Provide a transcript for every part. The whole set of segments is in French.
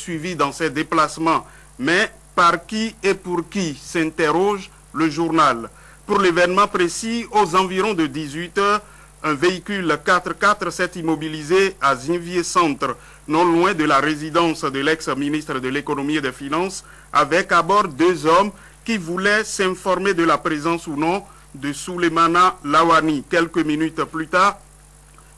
suivi dans ses déplacements. Mais par qui et pour qui, s'interroge le journal. Pour l'événement précis, aux environs de 18 h, un véhicule 4x4 s'est immobilisé à Zinvier Centre, non loin de la résidence de l'ex-ministre de l'économie et des finances, avec à bord 2 hommes qui voulaient s'informer de la présence ou non de Souleymana Lawani. Quelques minutes plus tard,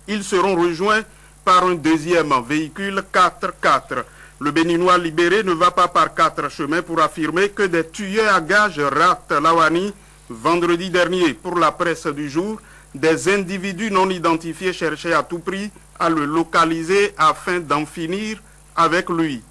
ils seront rejoints par un deuxième véhicule 4x4. Le Béninois libéré ne va pas par 4 chemins pour affirmer que des tueurs à gages ratent Lawani vendredi dernier. Pour la presse du jour, des individus non identifiés cherchaient à tout prix à le localiser afin d'en finir avec lui.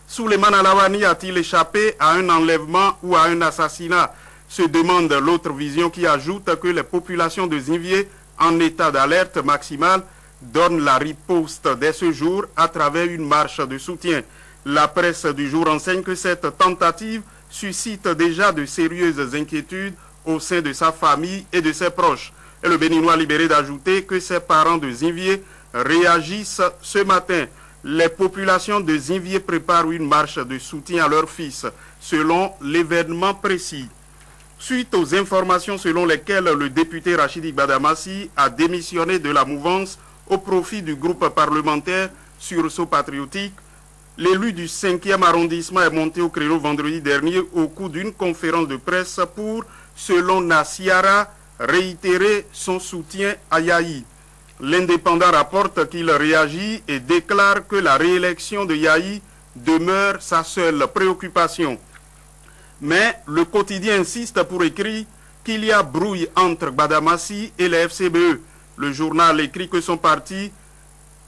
Souleymana Lawani a-t-il échappé à un enlèvement ou à un assassinat? Se demande l'autre vision qui ajoute que les populations de Zinvier en état d'alerte maximale donnent la riposte dès ce jour à travers une marche de soutien. La presse du jour enseigne que cette tentative suscite déjà de sérieuses inquiétudes au sein de sa famille et de ses proches. Et le Béninois libéré d'ajouter que ses parents de Zinvier réagissent ce matin. Les populations de Zinvier préparent une marche de soutien à leur fils, selon l'événement précis. Suite aux informations selon lesquelles le député Rachidi Badamassi a démissionné de la mouvance au profit du groupe parlementaire Sursaut Patriotique, l'élu du 5e arrondissement est monté au créneau vendredi dernier au cours d'une conférence de presse pour, selon Nassiara, réitérer son soutien à Yahi. L'Indépendant rapporte qu'il réagit et déclare que la réélection de Yahi demeure sa seule préoccupation. Mais le quotidien insiste pour écrire qu'il y a brouille entre Badamassi et les FCBE. Le journal écrit que son parti,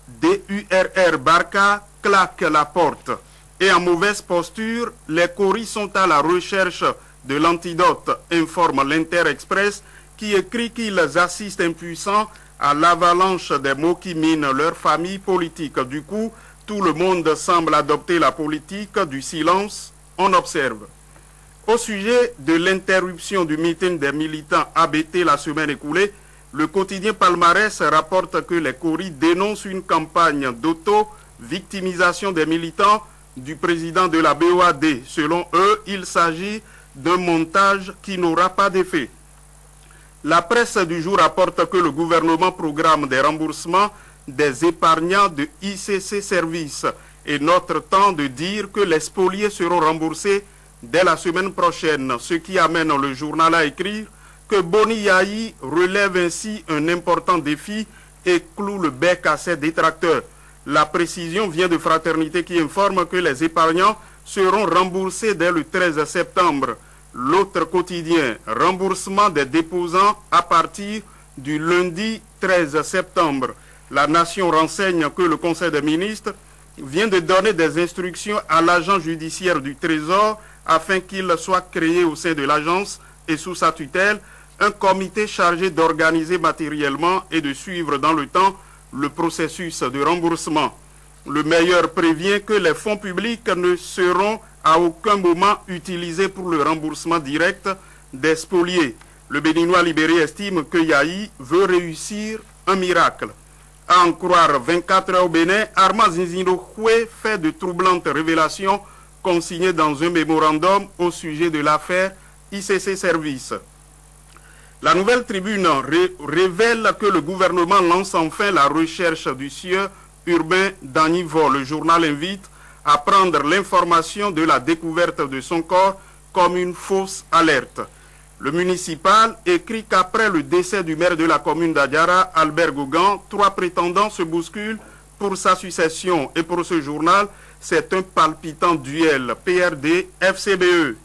DURR Barca, claque la porte. Et en mauvaise posture, les coris sont à la recherche de l'antidote, informe l'Inter-Express, qui écrit qu'ils assistent impuissants à l'avalanche des mots qui minent leur famille politique. Du coup, tout le monde semble adopter la politique du silence, on observe. Au sujet de l'interruption du meeting des militants ABT la semaine écoulée, le quotidien Palmarès rapporte que les coris dénoncent une campagne d'auto-victimisation des militants du président de la BOAD. Selon eux, il s'agit d'un montage qui n'aura pas d'effet. La presse du jour rapporte que le gouvernement programme des remboursements des épargnants de ICC Services et notre temps de dire que les spoliés seront remboursés dès la semaine prochaine, ce qui amène le journal à écrire que Boni Yahi relève ainsi un important défi et cloue le bec à ses détracteurs. La précision vient de Fraternité qui informe que les épargnants seront remboursés dès le 13 septembre. L'autre quotidien, remboursement des déposants à partir du lundi 13 septembre. La Nation renseigne que le Conseil des ministres vient de donner des instructions à l'agent judiciaire du Trésor afin qu'il soit créé au sein de l'agence et sous sa tutelle un comité chargé d'organiser matériellement et de suivre dans le temps le processus de remboursement. Le meilleur prévient que les fonds publics ne seront à aucun moment utilisés pour le remboursement direct des spoliés. Le Béninois libéré estime que Yahi veut réussir un miracle. À en croire 24 heures au Bénin, Armand Zinzino Houé fait de troublantes révélations consignées dans un mémorandum au sujet de l'affaire ICC Services. La Nouvelle Tribune révèle que le gouvernement lance enfin la recherche du sieur urbain Danivo. Le journal invite à prendre l'information de la découverte de son corps comme une fausse alerte. Le municipal écrit qu'après le décès du maire de la commune d'Adiara, Albert Gauguin, 3 prétendants se bousculent pour sa succession. Et pour ce journal, c'est un palpitant duel PRD-FCBE.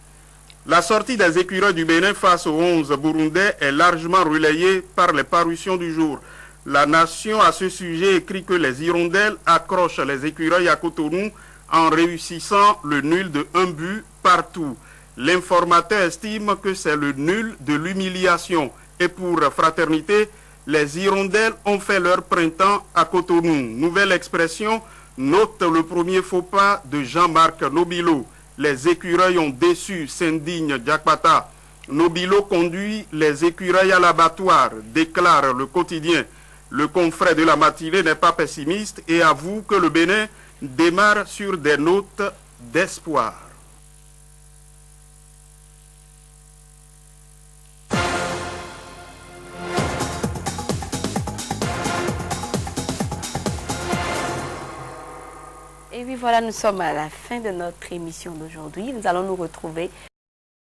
La sortie des écureuils du Bénin face aux 11 Burundais est largement relayée par les parutions du jour. La Nation, à ce sujet, écrit que les hirondelles accrochent les écureuils à Cotonou en réussissant le nul de 1 but partout. L'informateur estime que c'est le nul de l'humiliation. Et pour Fraternité, les hirondelles ont fait leur printemps à Cotonou. Nouvelle expression, note le premier faux pas de Jean-Marc Nobilo. Les écureuils ont déçu, s'indigne Diakpata. Nobilo conduit les écureuils à l'abattoir, déclare le quotidien. Le confrère de la matinée n'est pas pessimiste et avoue que le Bénin démarre sur des notes d'espoir. Et puis voilà, nous sommes à la fin de notre émission d'aujourd'hui. Nous allons nous retrouver